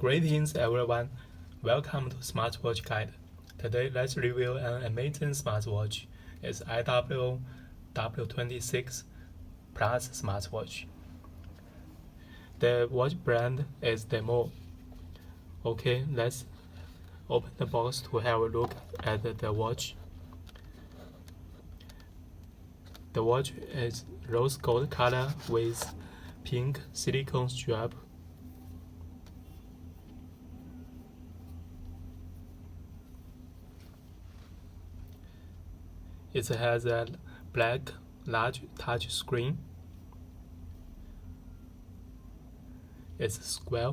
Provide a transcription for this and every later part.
Greetings everyone, welcome to Smartwatch Guide. Today let's review an amazing smartwatch. It's IWO W26 Plus smartwatch. The watch brand is DEMOR. Okay, let's open the box to have a look at the watch. The watch is rose gold color with pink silicone strap. It has a black large touch screen. It's square.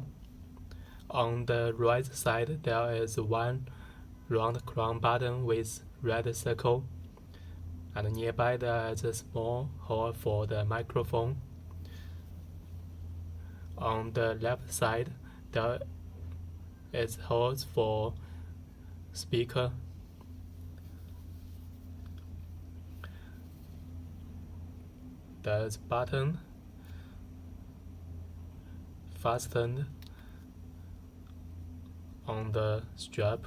On the right side there is one round crown button with red circle, and nearby there is a small hole for the microphone. On the left side there is holes for speaker. There's a button fastened on the strap.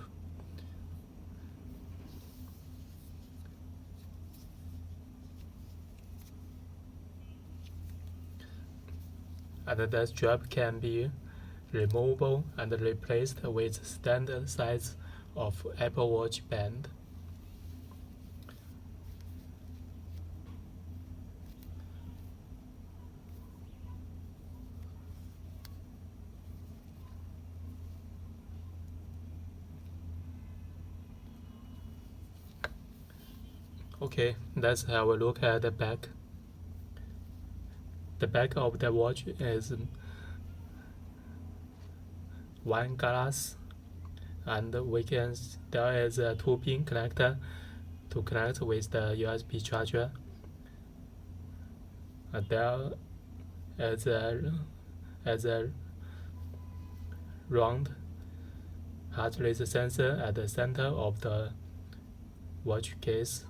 And the strap can be removable and replaced with standard size of Apple Watch band. Okay, let's have a look at the back. The back of the watch is wine glass, and there is a 2-pin connector to connect with the USB charger. And there is a round heart rate sensor at the center of the watch case.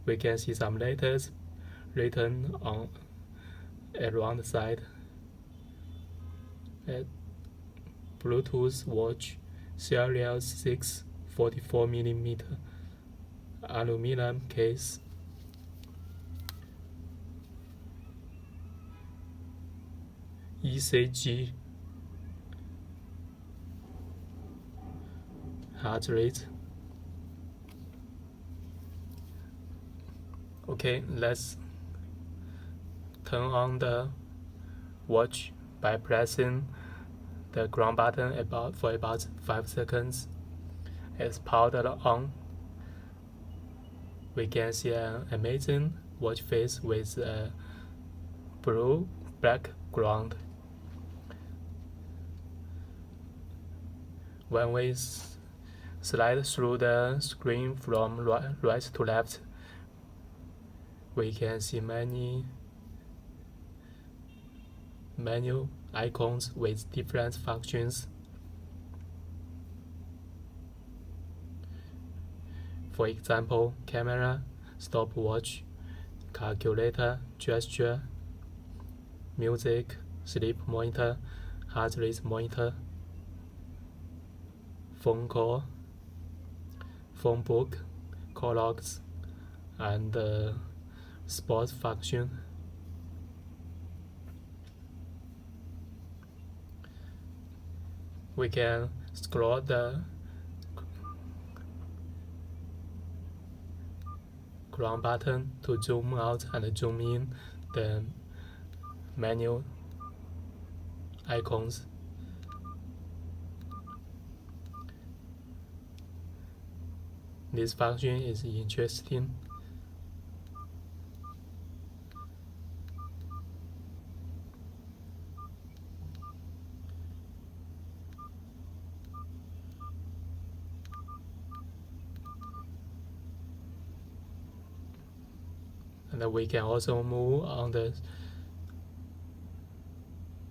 We can see some letters written on around the side. Bluetooth watch, Serial 6, 44mm aluminum case. ECG, heart rate. Okay, let's turn on the watch by pressing the ground button for about 5 seconds. It's powered on. We can see an amazing watch face with a blue background. When we slide through the screen from right to left, we can see many menu icons with different functions. For example, camera, stopwatch, calculator, gesture, music, sleep monitor, heart rate monitor, phone call, phone book, call logs, and sports function. We can scroll the ground button to zoom out and zoom in the menu icons. This function is interesting. And we can also move on the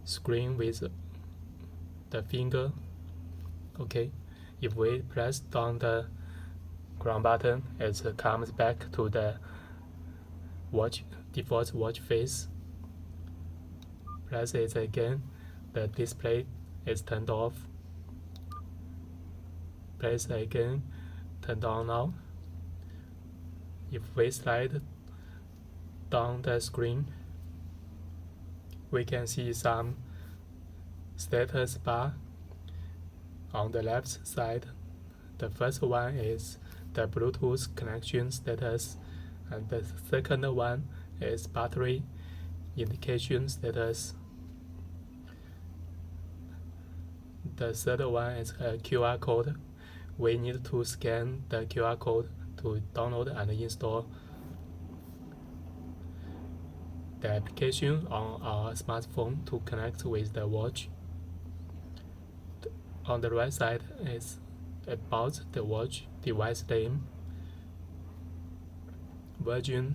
screen with the finger. Okay, if we press down the ground button, it comes back to the default watch face. press it again, the display is turned off. Press again, turned on now. If we slide down the screen, we can see some status bar on the left side. The first one is the Bluetooth connection status, and the second one is battery indication status. The third one is a QR code. We need to scan the QR code to download and install the application on our smartphone to connect with the watch. On the right side is about the watch device name, version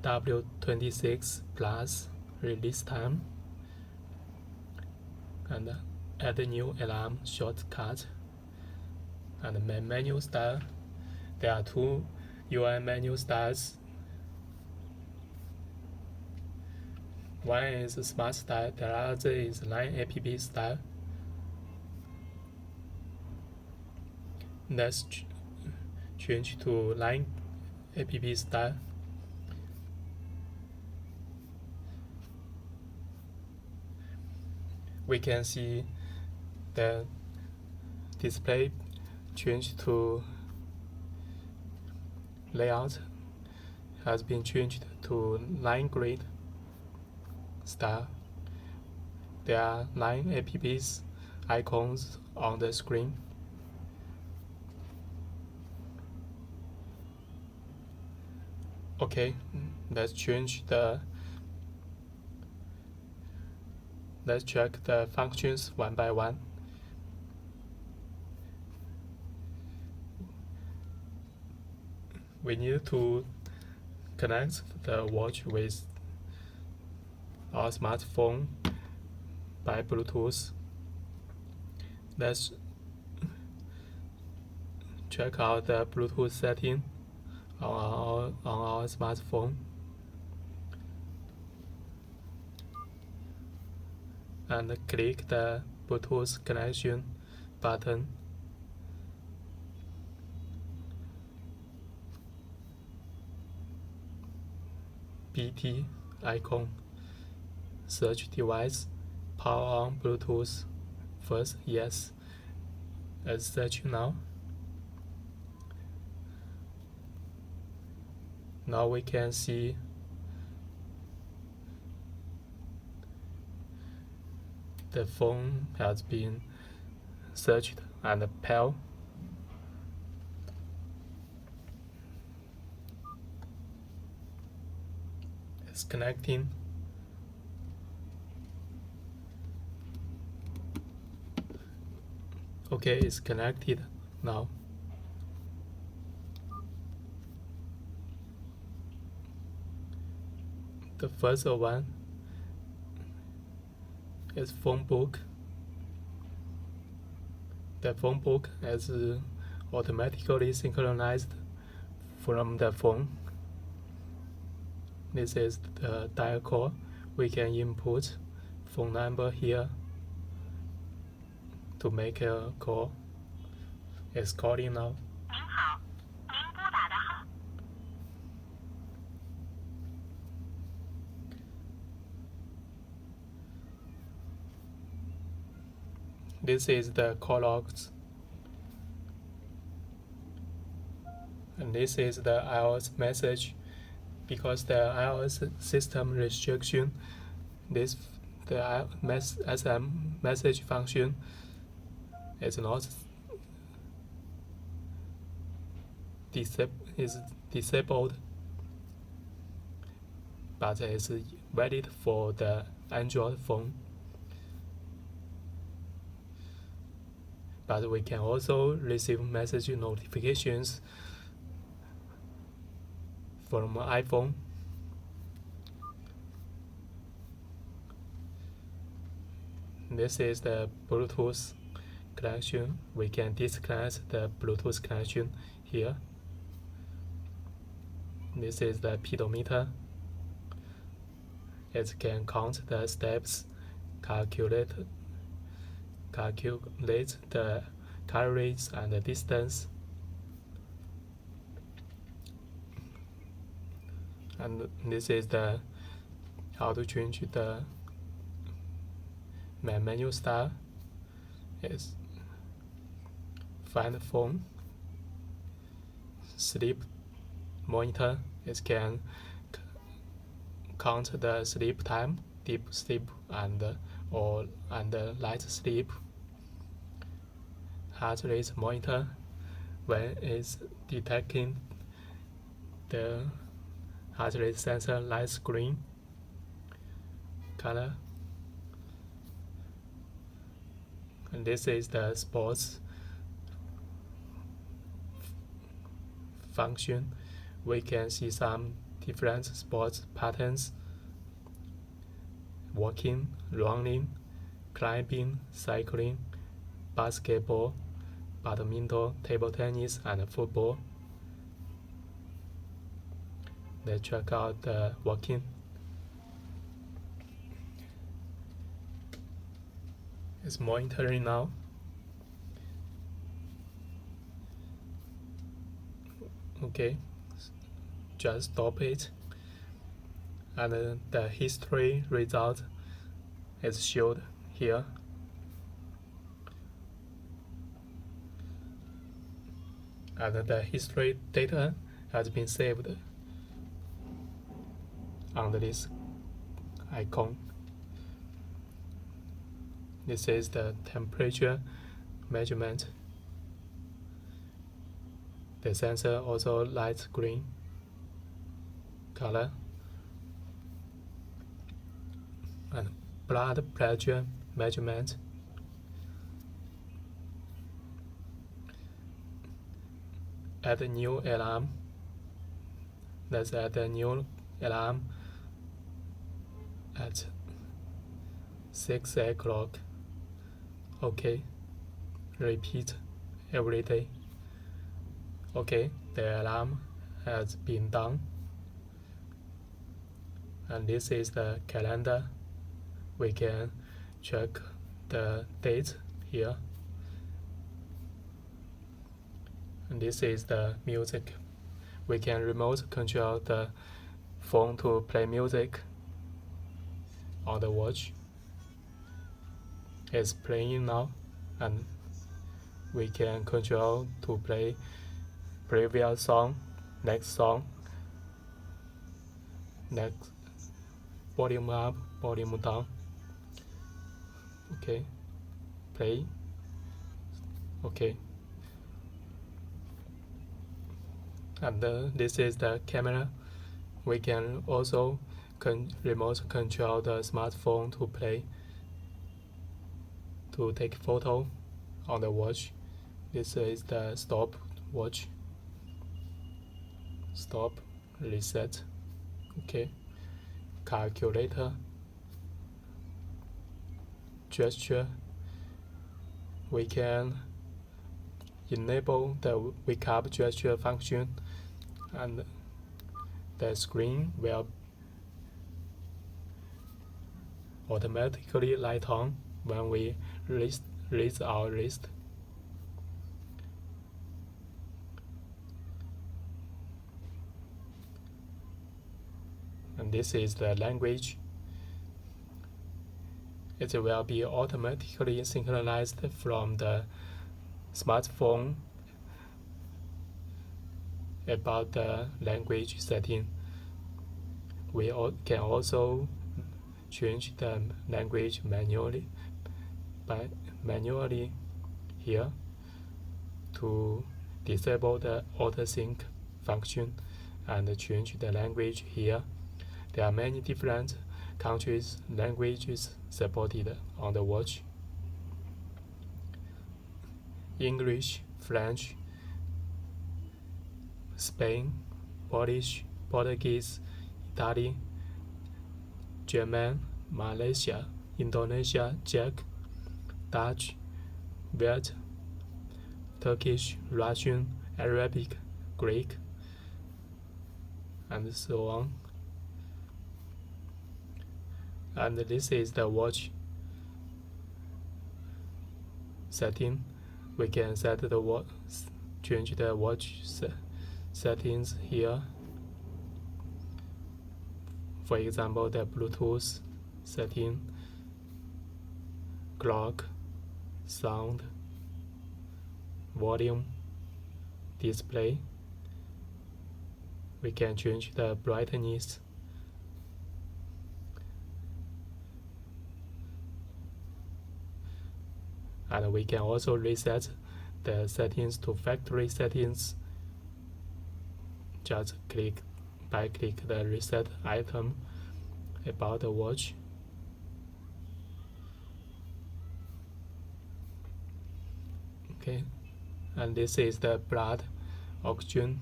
W26 plus release time, and add a new alarm shortcut, and menu style. There are two UI menu styles. One is Smart style, the other is Line App style. Let's change to Line App style. We can see the display change to layout has been changed to line grid style. There are 9 apps icons on the screen. Okay, let's check the functions one by one. We need to connect the watch with our smartphone by Bluetooth. Let's check out the Bluetooth setting on our smartphone. And click the Bluetooth connection button. BT icon. Search device. Power on Bluetooth. First, yes. Let's search now. Now we can see the phone has been searched and paired. It's connecting. Okay, it's connected now. The first one is phone book. The phone book is automatically synchronized from the phone. This is the dial call. We can input phone number here to make a call. It's calling now. This is the call logs. And this is the iOS message. Because the iOS system restriction, the SM message function is not disabled, but is valid for the Android phone. But we can also receive message notifications from iPhone. This is the Bluetooth connection. We can disconnect the Bluetooth connection here. This is the pedometer. It can count the steps, calculate the calories and the distance, and this is the how to change the menu style. Is find phone, sleep monitor. It can count the sleep time, deep sleep and light sleep. Heart rate monitor, when it's detecting the heart rate sensor light screen color. And this is the sports function. We can see some different sports patterns: walking, running, climbing, cycling, basketball, badminton, table tennis, and football. Let's check out the walking. It's monitoring now. Okay, just stop it. And the history result is showed here. And the history data has been saved under this icon. This is the temperature measurement. The sensor also light green color. And blood pressure measurement. Add a new alarm. Let's add a new alarm at 6 o'clock. Okay, repeat every day. Okay, the alarm has been done. And this is the calendar. We can check the date here. And this is the music. We can remote control the phone to play music on the watch. It's playing now, and we can control to play previous song, next song, next volume up, volume down. Okay, play. Okay. And this is the camera. We can also remote control the smartphone to play, to take photo on the watch. This is the stop watch. Stop, reset. Okay. Calculator, gesture. We can enable the wake up gesture function, and the screen will automatically light on when we raise our wrist. And this is the language. It will be automatically synchronized from the smartphone about the language setting. We can also change the language manually here to disable the auto sync function and change the language here. There are many different countries' languages supported on the watch: English, French, Spain, Polish, Portuguese, Italy, German, Malaysia, Indonesia, Czech, Dutch, Viet, Turkish, Russian, Arabic, Greek, and so on. And this is the watch setting. We can set the watch, change the watch settings here. For example, the Bluetooth setting, clock, sound, volume, display. We can change the brightness. And we can also reset the settings to factory settings. Just click the reset item about the watch. Okay, and this is the blood oxygen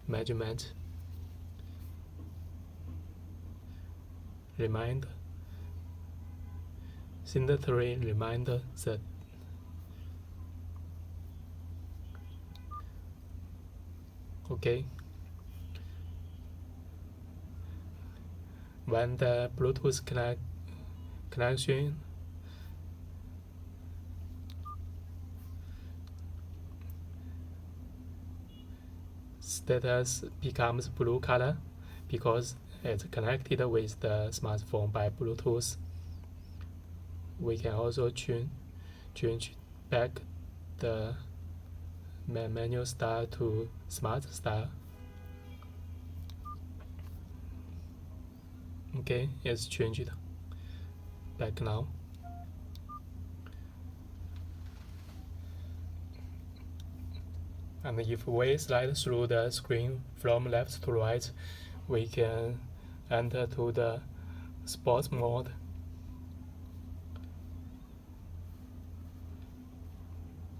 measurement. Reminder. Synthetic reminder set. Okay. When the Bluetooth connection status becomes blue color because it's connected with the smartphone by Bluetooth. We can also change back the menu style to smart style. Okay, it's changed back now. And if we slide through the screen from left to right, we can enter to the sports mode.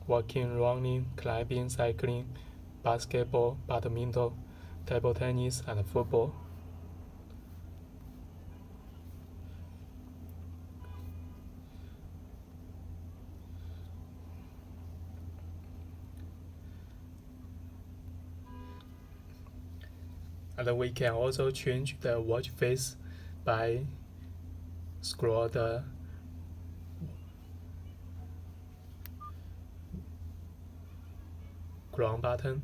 Walking, running, climbing, cycling, basketball, badminton, table tennis, and football. And we can also change the watch face by scroll the ground button.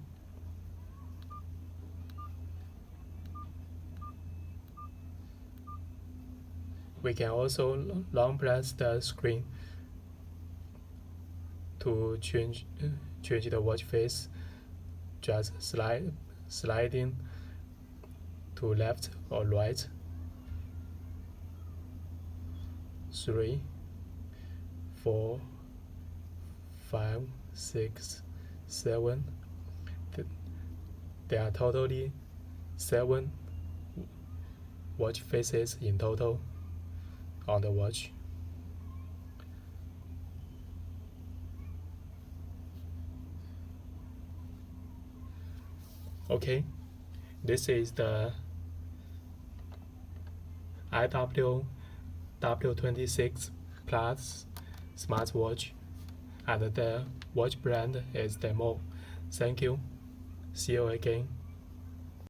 We can also long press the screen to change the watch face. Just sliding to left or right. 3, 4, 5, 6, 7. There are totally 7 watch faces in total on the watch. Okay, this is the IWO W26 Plus smartwatch, and the watch brand is DEMOR. Thank you. See you again.